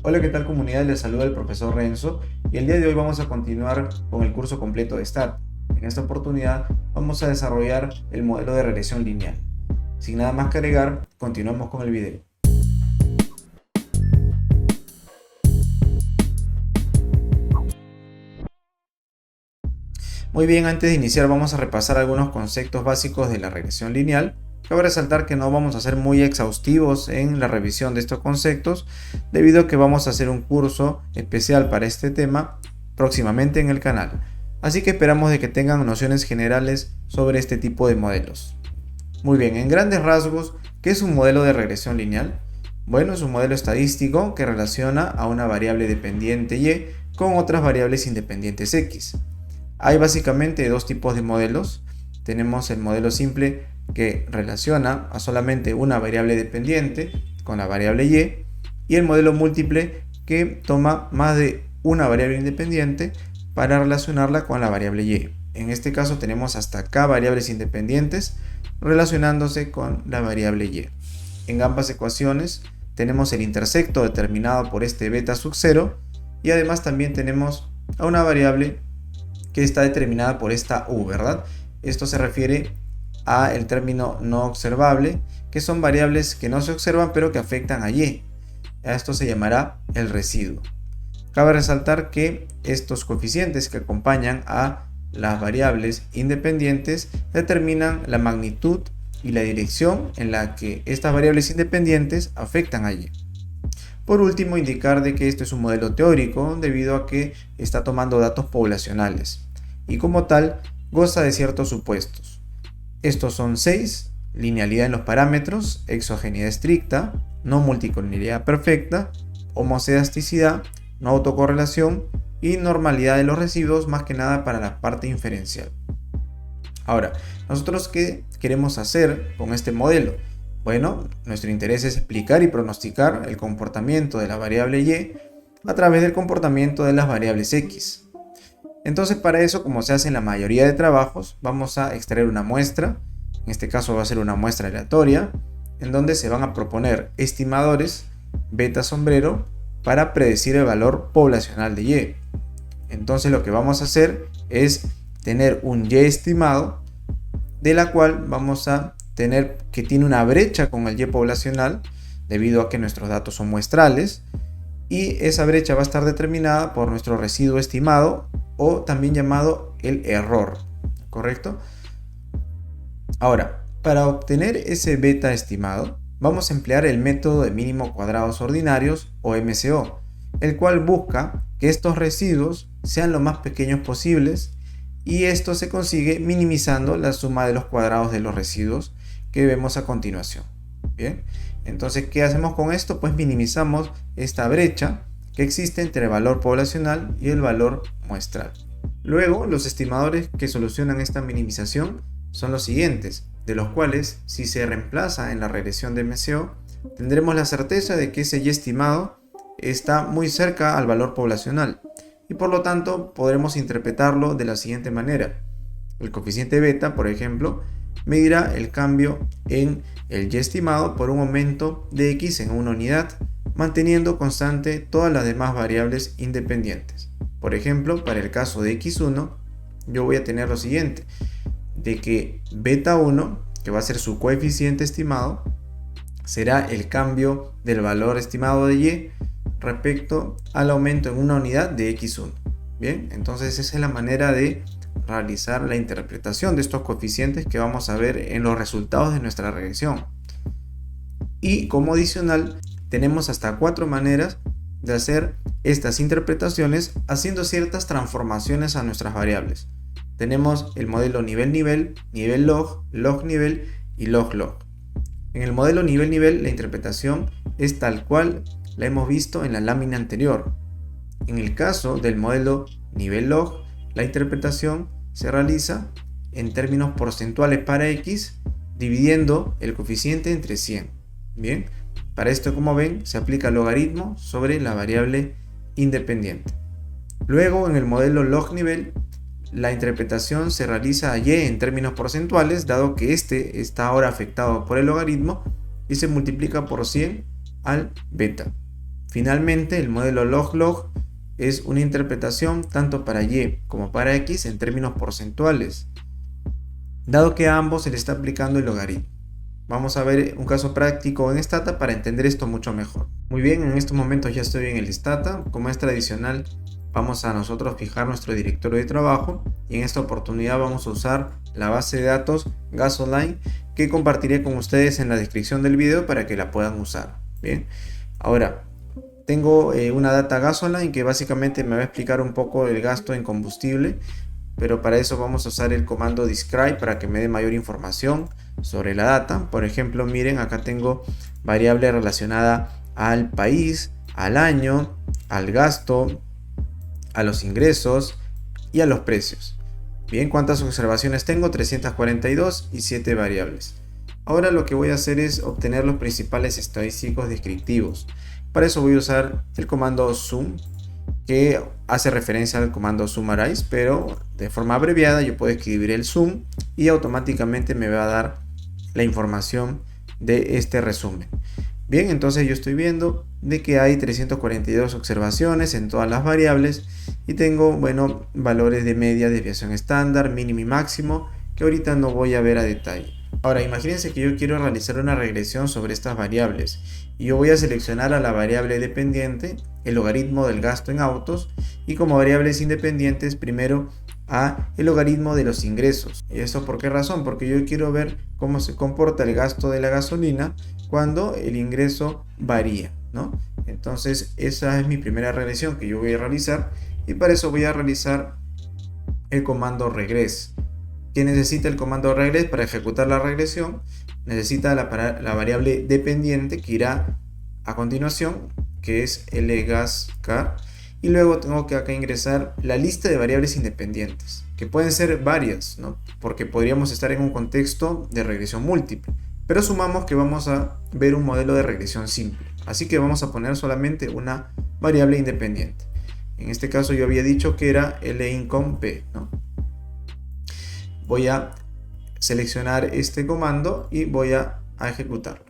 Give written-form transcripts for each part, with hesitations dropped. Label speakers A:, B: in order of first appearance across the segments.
A: Hola, ¿qué tal comunidad? Les saluda el profesor Renzo y el día de hoy vamos a continuar con el curso completo de STAT. En esta oportunidad vamos a desarrollar el modelo de regresión lineal. Sin nada más que agregar, continuamos con el video. Muy bien, antes de iniciar vamos a repasar algunos conceptos básicos de la regresión lineal. Cabe resaltar que no vamos a ser muy exhaustivos en la revisión de estos conceptos, debido a que vamos a hacer un curso especial para este tema próximamente en el canal. Así que esperamos de que tengan nociones generales sobre este tipo de modelos. Muy bien, en grandes rasgos, ¿qué es un modelo de regresión lineal? Bueno, es un modelo estadístico que relaciona a una variable dependiente y con otras variables independientes x. Hay básicamente dos tipos de modelos. Tenemos el modelo simple que relaciona a solamente una variable dependiente con la variable y el modelo múltiple que toma más de una variable independiente para relacionarla con la variable y. En este caso tenemos hasta k variables independientes relacionándose con la variable y. En ambas ecuaciones tenemos el intersecto determinado por este beta sub 0 y además también tenemos a una variable que está determinada por esta u, ¿verdad? Esto se refiere a el término no observable, que son variables que no se observan pero que afectan a y. A esto se llamará el residuo. Cabe resaltar que estos coeficientes que acompañan a las variables independientes determinan la magnitud y la dirección en la que estas variables independientes afectan a y. Por último, indicar de que esto es un modelo teórico debido a que está tomando datos poblacionales y como tal goza de ciertos supuestos. Estos son 6: linealidad en los parámetros, exogeneidad estricta, no multicollinearidad perfecta, homoscedasticidad, no autocorrelación y normalidad de los residuos, más que nada para la parte inferencial. Ahora, nosotros ¿qué queremos hacer con este modelo? Bueno, nuestro interés es explicar y pronosticar el comportamiento de la variable y a través del comportamiento de las variables x. Entonces, para eso, como se hace en la mayoría de trabajos, vamos a extraer una muestra. En este caso va a ser una muestra aleatoria, en donde se van a proponer estimadores beta sombrero para predecir el valor poblacional de y. Entonces lo que vamos a hacer es tener un y estimado, de la cual vamos a tener que tiene una brecha con el y poblacional, debido a que nuestros datos son muestrales, y esa brecha va a estar determinada por nuestro residuo estimado, o también llamado el error, ¿correcto? Ahora, para obtener ese beta estimado, vamos a emplear el método de mínimo cuadrados ordinarios, o MCO, el cual busca que estos residuos sean lo más pequeños posibles, y esto se consigue minimizando la suma de los cuadrados de los residuos que vemos a continuación. Bien, entonces, ¿qué hacemos con esto? Pues minimizamos esta brecha que existe entre el valor poblacional y el valor muestral. Luego, los estimadores que solucionan esta minimización son los siguientes, de los cuales, si se reemplaza en la regresión de MCO, tendremos la certeza de que ese y estimado está muy cerca al valor poblacional, y por lo tanto podremos interpretarlo de la siguiente manera. El coeficiente beta, por ejemplo, medirá el cambio en el y estimado por un aumento de x en una unidad, manteniendo constante todas las demás variables independientes. Por ejemplo, para el caso de x1, yo voy a tener lo siguiente, de que beta 1, que va a ser su coeficiente estimado, será el cambio del valor estimado de y respecto al aumento en una unidad de x1. Bien, entonces esa es la manera de realizar la interpretación de estos coeficientes que vamos a ver en los resultados de nuestra regresión. Y como adicional, tenemos hasta 4 maneras de hacer estas interpretaciones haciendo ciertas transformaciones a nuestras variables. Tenemos el modelo nivel-nivel, nivel-log, log-nivel y log-log. En el modelo nivel-nivel la interpretación es tal cual la hemos visto en la lámina anterior. En el caso del modelo nivel-log, la interpretación se realiza en términos porcentuales para x, dividiendo el coeficiente entre 100. Bien, para esto, como ven, se aplica el logaritmo sobre la variable independiente. Luego, en el modelo log-nivel, la interpretación se realiza a y en términos porcentuales, dado que este está ahora afectado por el logaritmo, y se multiplica por 100 al beta. Finalmente, el modelo log-log es una interpretación tanto para y como para x en términos porcentuales, dado que a ambos se le está aplicando el logaritmo. Vamos a ver un caso práctico en Stata para entender esto mucho mejor. Muy bien, en estos momentos ya estoy en el Stata. Como es tradicional, vamos a nosotros fijar nuestro directorio de trabajo y en esta oportunidad vamos a usar la base de datos Gasoline que compartiré con ustedes en la descripción del video para que la puedan usar. Bien, ahora tengo una data Gasoline que básicamente me va a explicar un poco el gasto en combustible, pero para eso vamos a usar el comando describe para que me dé mayor información sobre la data. Por ejemplo, miren, acá tengo variable relacionada al país, al año, al gasto, a los ingresos y a los precios. Bien, ¿cuántas observaciones tengo? 342 y 7 variables. Ahora lo que voy a hacer es obtener los principales estadísticos descriptivos. Para eso voy a usar el comando zoom, que hace referencia al comando summarize, pero de forma abreviada yo puedo escribir el zoom y automáticamente me va a dar la información de este resumen. Bien, entonces yo estoy viendo de que hay 342 observaciones en todas las variables y tengo, bueno, valores de media, desviación estándar, mínimo y máximo, que ahorita no voy a ver a detalle. Ahora, imagínense que yo quiero realizar una regresión sobre estas variables y yo voy a seleccionar a la variable dependiente, el logaritmo del gasto en autos, y como variables independientes primero a el logaritmo de los ingresos. ¿Y eso por qué razón? Porque yo quiero ver cómo se comporta el gasto de la gasolina cuando el ingreso varía, ¿no? Entonces esa es mi primera regresión que yo voy a realizar y para eso voy a realizar el comando regress. ¿Qué necesita el comando regress para ejecutar la regresión? Necesita la variable dependiente que irá a continuación, que es lgascar, y luego tengo que acá ingresar la lista de variables independientes, que pueden ser varias, ¿no? Porque podríamos estar en un contexto de regresión múltiple, pero sumamos que vamos a ver un modelo de regresión simple, así que vamos a poner solamente una variable independiente. En este caso yo había dicho que era lincomp, ¿no? Voy a seleccionar este comando y voy a ejecutarlo.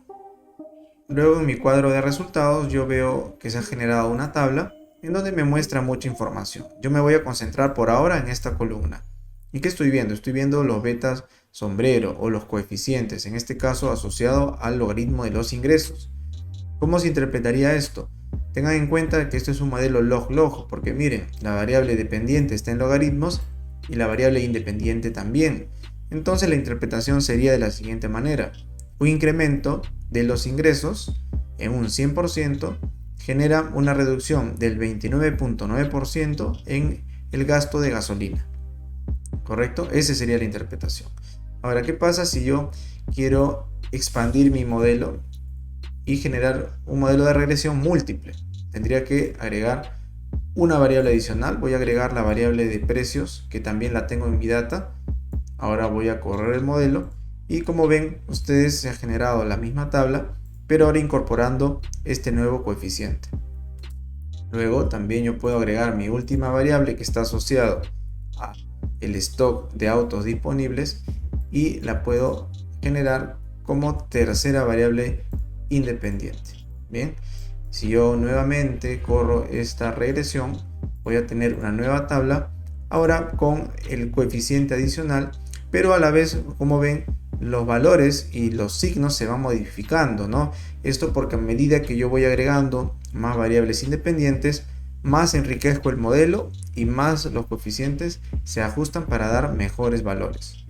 A: Luego en mi cuadro de resultados yo veo que se ha generado una tabla en donde me muestra mucha información. Yo me voy a concentrar por ahora en esta columna. ¿Y qué estoy viendo? Estoy viendo los betas sombrero o los coeficientes, en este caso asociado al logaritmo de los ingresos. ¿Cómo se interpretaría esto? Tengan en cuenta que esto es un modelo log-log, porque miren, la variable dependiente está en logaritmos y la variable independiente también. Entonces la interpretación sería de la siguiente manera. Un incremento de los ingresos en un 100% genera una reducción del 29.9% en el gasto de gasolina. ¿Correcto? Esa sería la interpretación. Ahora, ¿qué pasa si yo quiero expandir mi modelo y generar un modelo de regresión múltiple? Tendría que agregar una variable adicional. Voy a agregar la variable de precios, que también la tengo en mi data. Ahora voy a correr el modelo y como ven ustedes se ha generado la misma tabla, pero ahora incorporando este nuevo coeficiente. Luego también yo puedo agregar mi última variable que está asociado a el stock de autos disponibles y la puedo generar como tercera variable independiente. Bien, si yo nuevamente corro esta regresión voy a tener una nueva tabla ahora con el coeficiente adicional, pero a la vez, como ven, los valores y los signos se van modificando, ¿no? Esto porque a medida que yo voy agregando más variables independientes, más enriquezco el modelo y más los coeficientes se ajustan para dar mejores valores.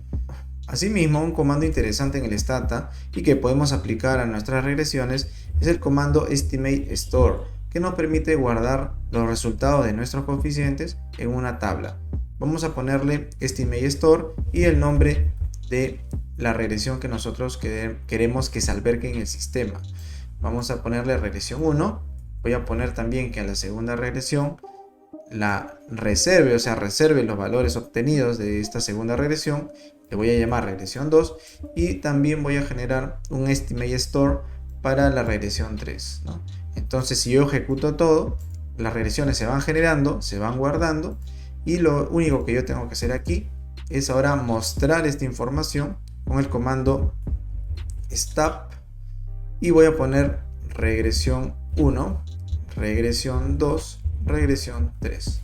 A: Asimismo, un comando interesante en el Stata y que podemos aplicar a nuestras regresiones es el comando estimate store, que nos permite guardar los resultados de nuestros coeficientes en una tabla. Vamos a ponerle estimate store y el nombre de la regresión que nosotros queremos que se albergue en el sistema. Vamos a ponerle regresión 1. Voy a poner también que a la segunda regresión la reserve, o sea, reserve los valores obtenidos de esta segunda regresión. Le voy a llamar regresión 2 y también voy a generar un estimate store para la regresión 3, ¿no? Entonces, si yo ejecuto todo, las regresiones se van generando, se van guardando y lo único que yo tengo que hacer aquí es ahora mostrar esta información con el comando stop y voy a poner regresión 1, regresión 2, regresión 3.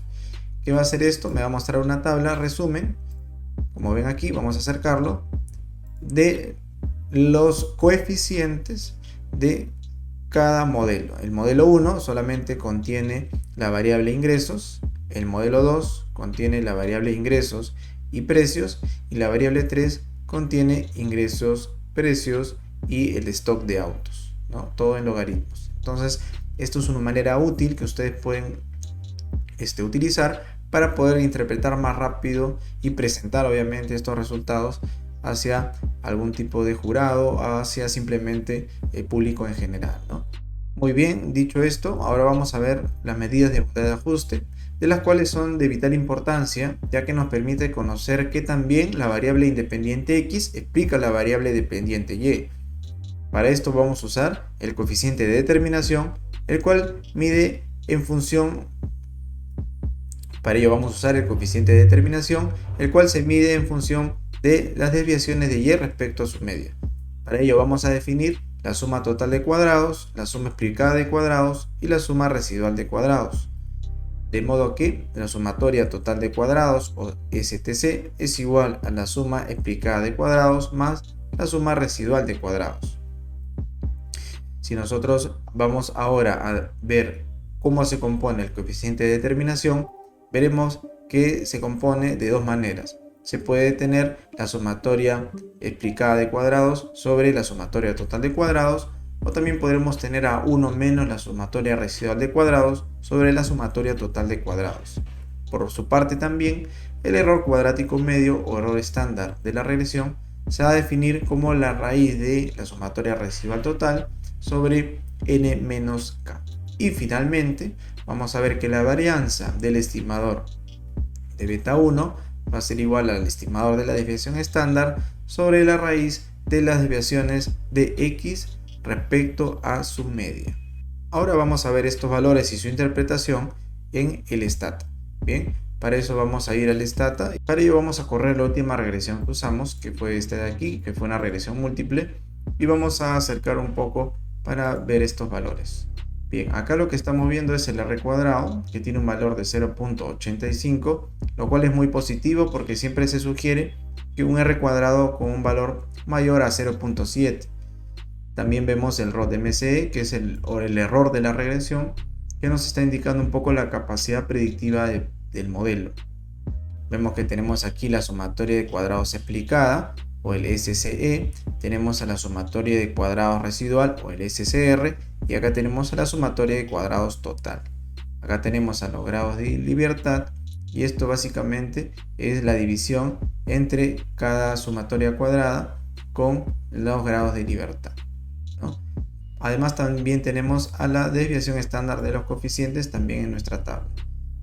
A: ¿Qué va a hacer esto? Me va a mostrar una tabla resumen, como ven aquí, vamos a acercarlo, de los coeficientes de cada modelo. El modelo 1 solamente contiene la variable ingresos, el modelo 2 contiene la variable ingresos y precios, y la variable 3 contiene ingresos, precios y el stock de autos, ¿no? Todo en logaritmos. Entonces, esto es una manera útil que ustedes pueden utilizar para poder interpretar más rápido y presentar obviamente estos resultados hacia algún tipo de jurado, hacia simplemente el público en general, ¿no? Muy bien, dicho esto, ahora vamos a ver las medidas de ajuste, de las cuales son de vital importancia, ya que nos permite conocer que también la variable independiente X explica la variable dependiente Y. Para esto vamos a usar el coeficiente de determinación, el cual mide en función. Para ello vamos a usar el coeficiente de determinación, el cual se mide en función de las desviaciones de Y respecto a su media. Para ello vamos a definir la suma total de cuadrados, la suma explicada de cuadrados y la suma residual de cuadrados. De modo que la sumatoria total de cuadrados, o STC, es igual a la suma explicada de cuadrados más la suma residual de cuadrados. Si nosotros vamos ahora a ver cómo se compone el coeficiente de determinación, veremos que se compone de dos maneras. Se puede tener la sumatoria explicada de cuadrados sobre la sumatoria total de cuadrados, o también podremos tener a 1 menos la sumatoria residual de cuadrados sobre la sumatoria total de cuadrados. Por su parte también, el error cuadrático medio o error estándar de la regresión se va a definir como la raíz de la sumatoria residual total sobre n menos k. Y finalmente, vamos a ver que la varianza del estimador de beta 1 va a ser igual al estimador de la desviación estándar sobre la raíz de las desviaciones de x respecto a su media. Ahora vamos a ver estos valores y su interpretación en el Stata. Bien, para eso vamos a ir al Stata y para ello vamos a correr la última regresión que usamos, que fue esta de aquí, que fue una regresión múltiple, y vamos a acercar un poco para ver estos valores. Bien, acá lo que estamos viendo es el R cuadrado, que tiene un valor de 0.85, lo cual es muy positivo porque siempre se sugiere que un R cuadrado con un valor mayor a 0.7. También vemos el ROT MCE, que es el error de la regresión, que nos está indicando un poco la capacidad predictiva del modelo. Vemos que tenemos aquí la sumatoria de cuadrados explicada, o el SCE, tenemos a la sumatoria de cuadrados residual, o el SCR, y acá tenemos a la sumatoria de cuadrados total. Acá tenemos a los grados de libertad, y esto básicamente es la división entre cada sumatoria cuadrada con los grados de libertad, ¿no? Además también tenemos a la desviación estándar de los coeficientes también en nuestra tabla.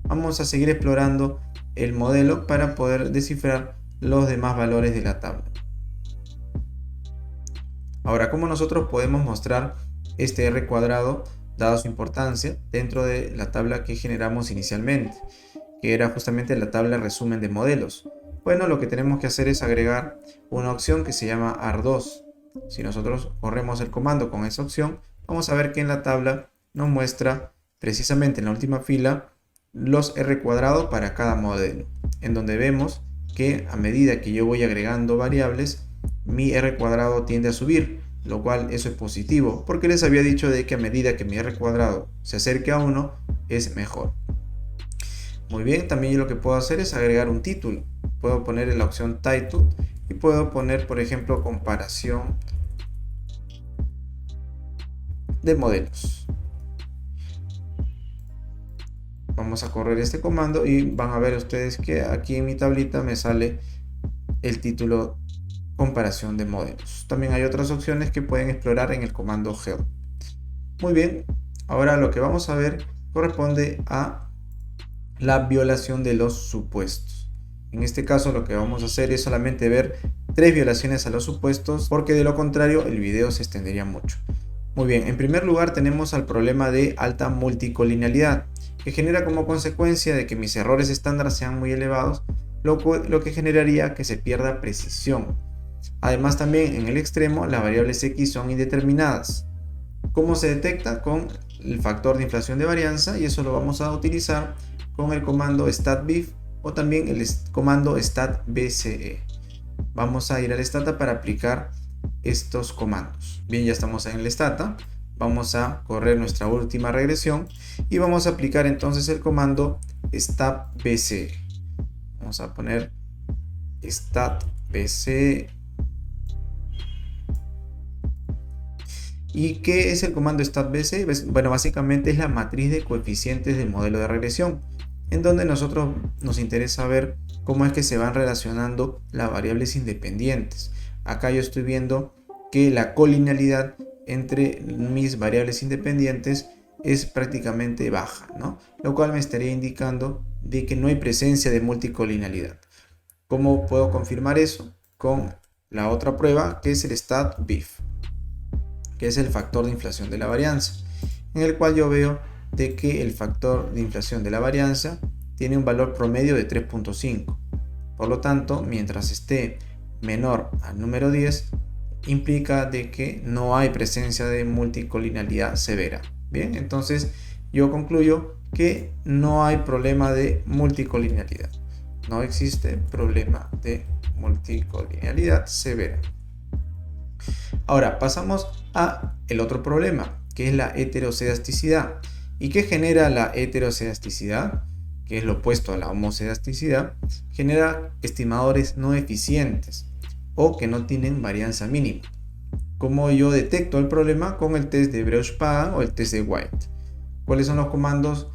A: Vamos a seguir explorando el modelo para poder descifrar los demás valores de la tabla. Ahora, ¿cómo nosotros podemos mostrar este R cuadrado dada su importancia dentro de la tabla que generamos inicialmente, que era justamente la tabla resumen de modelos? Bueno, lo que tenemos que hacer es agregar una opción que se llama AR2. Si nosotros corremos el comando con esa opción, vamos a ver que en la tabla nos muestra precisamente en la última fila los R cuadrado para cada modelo, en donde vemos que a medida que yo voy agregando variables, mi R cuadrado tiende a subir, lo cual eso es positivo, porque les había dicho de que a medida que mi R cuadrado se acerque a 1, es mejor. Muy bien, también yo lo que puedo hacer es agregar un título. Puedo poner en la opción Title y puedo poner, por ejemplo, comparación de modelos. Vamos a correr este comando y van a ver ustedes que aquí en mi tablita me sale el título comparación de modelos. También hay otras opciones que pueden explorar en el comando help. Muy bien, ahora lo que vamos a ver corresponde a la violación de los supuestos. En este caso lo que vamos a hacer es solamente ver 3 violaciones a los supuestos, porque de lo contrario el video se extendería mucho. Muy bien, en primer lugar tenemos al problema de alta multicolinealidad, que genera como consecuencia de que mis errores estándar sean muy elevados, lo que generaría que se pierda precisión. Además también en el extremo las variables X son indeterminadas. ¿Cómo se detecta? Con el factor de inflación de varianza, y eso lo vamos a utilizar con el comando statbif o también el comando statbce. Vamos a ir al stata para aplicar estos comandos. Bien, ya estamos en el stata. Vamos a correr nuestra última regresión y vamos a aplicar entonces el comando statbce. Vamos a poner statbce. ¿Y qué es el comando statbce? Bueno, básicamente es la matriz de coeficientes del modelo de regresión, en donde nosotros nos interesa ver cómo es que se van relacionando las variables independientes. Acá yo estoy viendo que la colinealidad entre mis variables independientes es prácticamente baja, ¿no? Lo cual me estaría indicando de que no hay presencia de multicolinealidad. ¿Cómo puedo confirmar eso? Con la otra prueba, que es el statbif, que es el factor de inflación de la varianza, en el cual yo veo de que el factor de inflación de la varianza tiene un valor promedio de 3.5. Por lo tanto, mientras esté menor al número 10, implica de que no hay presencia de multicolinealidad severa. Bien, entonces yo concluyo que no hay problema de multicolinealidad. No existe problema de multicolinealidad severa. Ahora pasamos a el otro problema, que es la heterocedasticidad. ¿Y qué genera la heterocedasticidad? Que es lo opuesto a la homocedasticidad. Genera estimadores no eficientes o que no tienen varianza mínima. ¿Cómo yo detecto el problema? Con el test de Breusch-Pagan o el test de White. ¿Cuáles son los comandos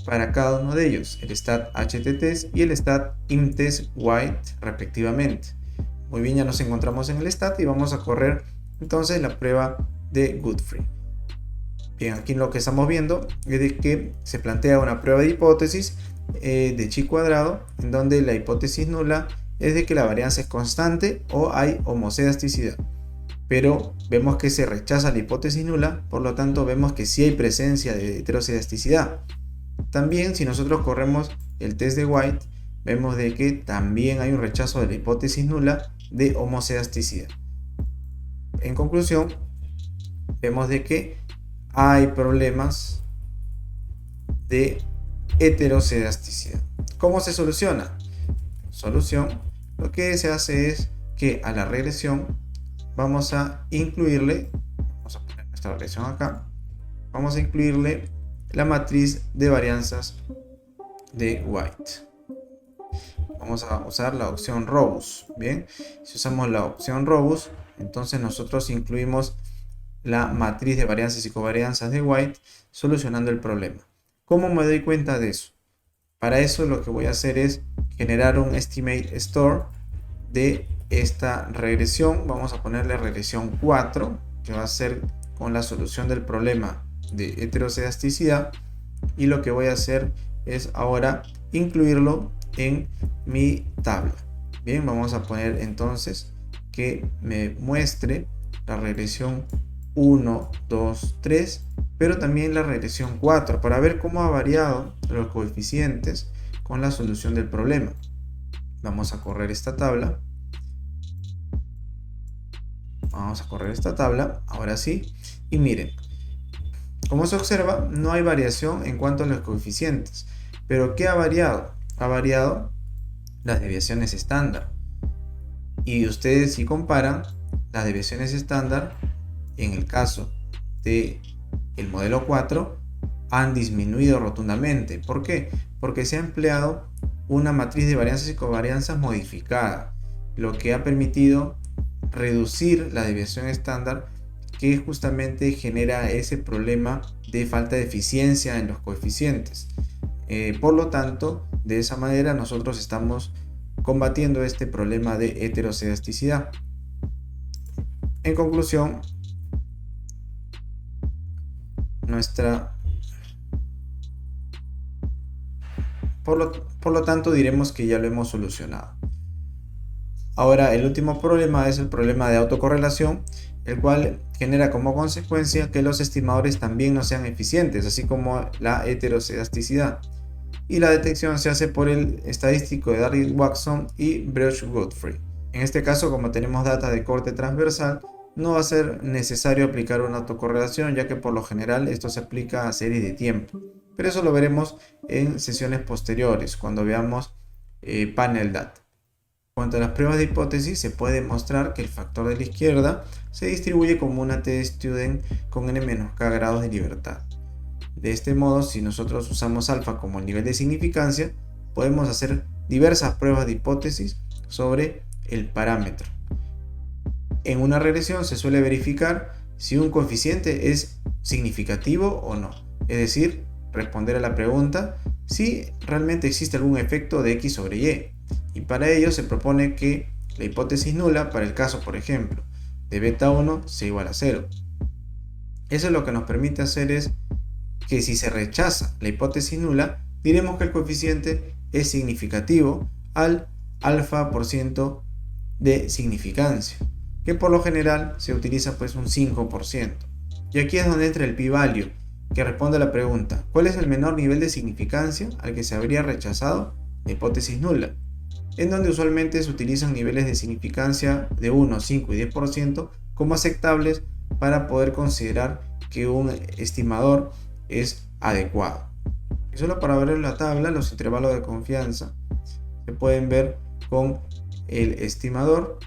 A: para cada uno de ellos? El stat-htest y el stat-imtest-white respectivamente. Muy bien, ya nos encontramos en el stat y vamos a correr entonces la prueba de Godfrey. Bien, aquí lo que estamos viendo es de que se plantea una prueba de hipótesis de chi cuadrado, en donde la hipótesis nula es de que la varianza es constante o hay homocedasticidad. Pero vemos que se rechaza la hipótesis nula, por lo tanto vemos que sí hay presencia de heterocedasticidad. También si nosotros corremos el test de White, vemos de que también hay un rechazo de la hipótesis nula de homocedasticidad. En conclusión, vemos de que hay problemas de heterocedasticidad. ¿Cómo se soluciona? Solución, lo que se hace es que a la regresión vamos a incluirle, vamos a poner nuestra regresión acá, vamos a incluirle la matriz de varianzas de White. Vamos a usar la opción Robust. Bien, si usamos la opción Robust, entonces nosotros incluimos la matriz de varianzas y covarianzas de White, solucionando el problema. ¿Cómo me doy cuenta de eso? Para eso lo que voy a hacer es generar un estimate store de esta regresión. Vamos a ponerle regresión 4, que va a ser con la solución del problema de heterocedasticidad, y lo que voy a hacer es ahora incluirlo en mi tabla. Bien, vamos a poner entonces que me muestre la regresión 1, 2, 3, pero también la regresión 4 para ver cómo ha variado los coeficientes con la solución del problema. Vamos a correr esta tabla. Ahora sí, y miren, como se observa, no hay variación en cuanto a los coeficientes, pero ¿qué ha variado? Ha variado las desviaciones estándar. Y ustedes, si comparan las desviaciones estándar en el caso de el modelo 4, han disminuido rotundamente. ¿Por qué? Porque se ha empleado una matriz de varianzas y covarianzas modificada, lo que ha permitido reducir la desviación estándar, que justamente genera ese problema de falta de eficiencia en los coeficientes. Por lo tanto, de esa manera nosotros estamos combatiendo este problema de heterocedasticidad. En conclusión, por lo tanto diremos que ya lo hemos solucionado. Ahora, el último problema es el problema de autocorrelación, el cual genera como consecuencia que los estimadores también no sean eficientes, así como la heterocedasticidad. Y la detección se hace por el estadístico de Darryl-Watson y Breusch-Godfrey. En este caso, como tenemos data de corte transversal, no va a ser necesario aplicar una autocorrelación, ya que por lo general esto se aplica a series de tiempo. Pero eso lo veremos en sesiones posteriores, cuando veamos panel data. Cuanto a las pruebas de hipótesis, se puede demostrar que el factor de la izquierda se distribuye como una t-student con n-k grados de libertad. De este modo, si nosotros usamos alfa como el nivel de significancia, podemos hacer diversas pruebas de hipótesis sobre el parámetro. En una regresión se suele verificar si un coeficiente es significativo o no, es decir, responder a la pregunta si realmente existe algún efecto de x sobre y. Y para ello se propone que la hipótesis nula, para el caso, por ejemplo, de beta 1 sea igual a 0. Eso lo que nos permite hacer es que si se rechaza la hipótesis nula, diremos que el coeficiente es significativo al alfa por ciento de significancia, que por lo general se utiliza pues un 5%. Y aquí es donde entra el p-value, que responde a la pregunta: ¿cuál es el menor nivel de significancia al que se habría rechazado la hipótesis nula? En donde usualmente se utilizan niveles de significancia de 1, 5 y 10% como aceptables para poder considerar que un estimador es adecuado. Y solo para ver en la tabla, los intervalos de confianza se pueden ver con el estimador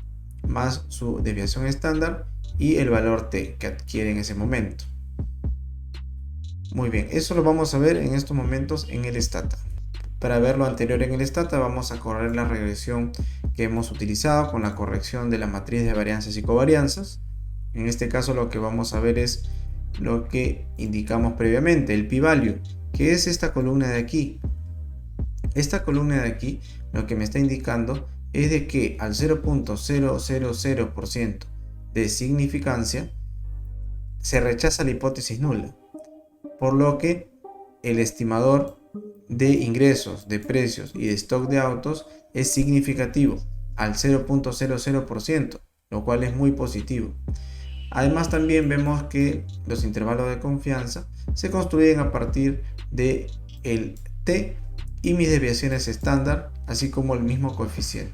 A: más su desviación estándar y el valor t que adquiere en ese momento. Muy bien, eso lo vamos a ver en estos momentos en el Stata. Para ver lo anterior en el Stata, vamos a correr la regresión que hemos utilizado con la corrección de la matriz de varianzas y covarianzas. En este caso lo que vamos a ver es lo que indicamos previamente, el p-value, que es esta columna de aquí. Esta columna de aquí lo que me está indicando es de que al 0.000% de significancia se rechaza la hipótesis nula, por lo que el estimador de ingresos, de precios y de stock de autos es significativo al 0.00%, lo cual es muy positivo. Además, también vemos que los intervalos de confianza se construyen a partir de el t y mis desviaciones estándar, así como el mismo coeficiente,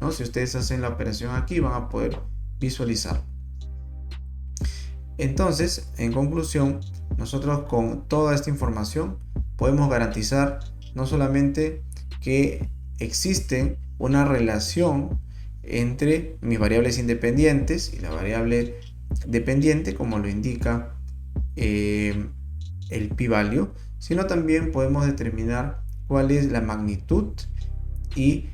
A: ¿no? Si ustedes hacen la operación aquí, van a poder visualizarlo. Entonces, en conclusión, nosotros con toda esta información podemos garantizar no solamente que existe una relación entre mis variables independientes y la variable dependiente, como lo indica el p-value, sino también podemos determinar cuál es la magnitud y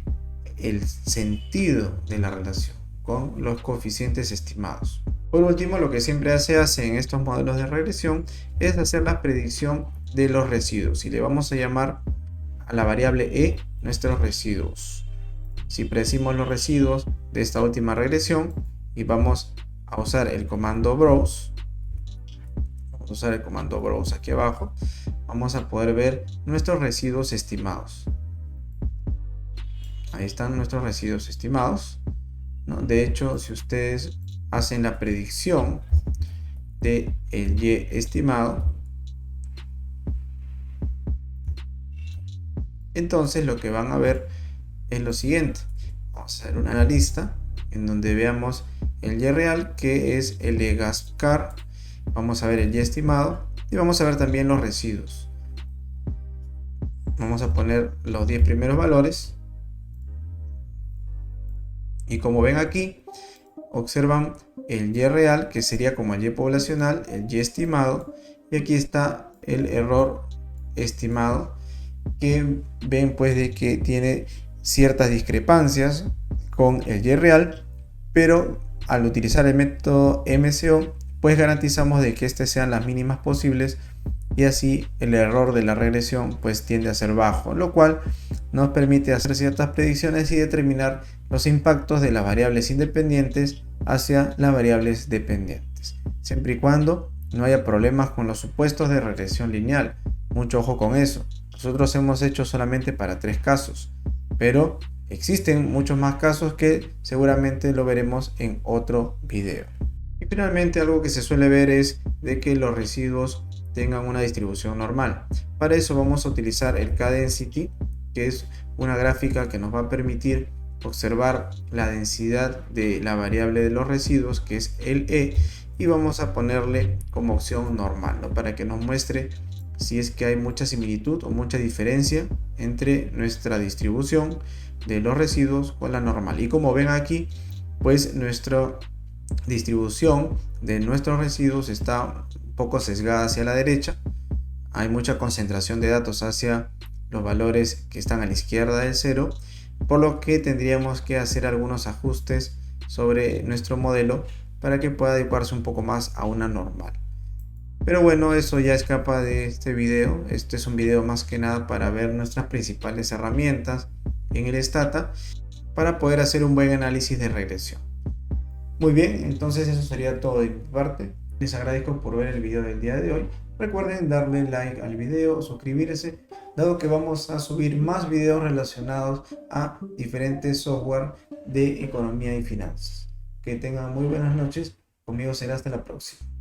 A: el sentido de la relación con los coeficientes estimados. Por último, lo que siempre se hace en estos modelos de regresión es hacer la predicción de los residuos, y le vamos a llamar a la variable e nuestros residuos. Si predecimos los residuos de esta última regresión y vamos a usar el comando browse, vamos a usar el comando browse aquí abajo, vamos a poder ver nuestros residuos estimados. Ahí están nuestros residuos estimados, ¿no? De hecho, si ustedes hacen la predicción de el y estimado, entonces lo que van a ver es lo siguiente. Vamos a hacer una lista en donde veamos el y real, que es el de gas car, vamos a ver el y estimado y vamos a ver también los residuos. Vamos a poner los 10 primeros valores y como ven aquí, observan el y real, que sería como el y poblacional, el y estimado, y aquí está el error estimado, que ven pues de que tiene ciertas discrepancias con el y real, pero al utilizar el método MCO pues garantizamos de que estas sean las mínimas posibles, y así el error de la regresión pues tiende a ser bajo, lo cual nos permite hacer ciertas predicciones y determinar los impactos de las variables independientes hacia las variables dependientes, siempre y cuando no haya problemas con los supuestos de regresión lineal. Mucho ojo con eso. Nosotros hemos hecho solamente para 3 casos, pero existen muchos más casos que seguramente lo veremos en otro video. Y finalmente, algo que se suele ver es de que los residuos tengan una distribución normal. Para eso vamos a utilizar el K-Density, que es una gráfica que nos va a permitir observar la densidad de la variable de los residuos, que es el E, y vamos a ponerle como opción normal, ¿no? Para que nos muestre si es que hay mucha similitud o mucha diferencia entre nuestra distribución de los residuos con la normal. Y como ven aquí, pues nuestra distribución de nuestros residuos está un poco sesgada hacia la derecha. Hay mucha concentración de datos hacia los valores que están a la izquierda del cero, por lo que tendríamos que hacer algunos ajustes sobre nuestro modelo para que pueda adecuarse un poco más a una normal. Pero bueno, eso ya escapa de este video. Este es un video más que nada para ver nuestras principales herramientas en el Stata para poder hacer un buen análisis de regresión. Muy bien, entonces eso sería todo de mi parte. Les agradezco por ver el video del día de hoy. Recuerden darle like al video, suscribirse, dado que vamos a subir más videos relacionados a diferentes software de economía y finanzas. Que tengan muy buenas noches. Conmigo será hasta la próxima.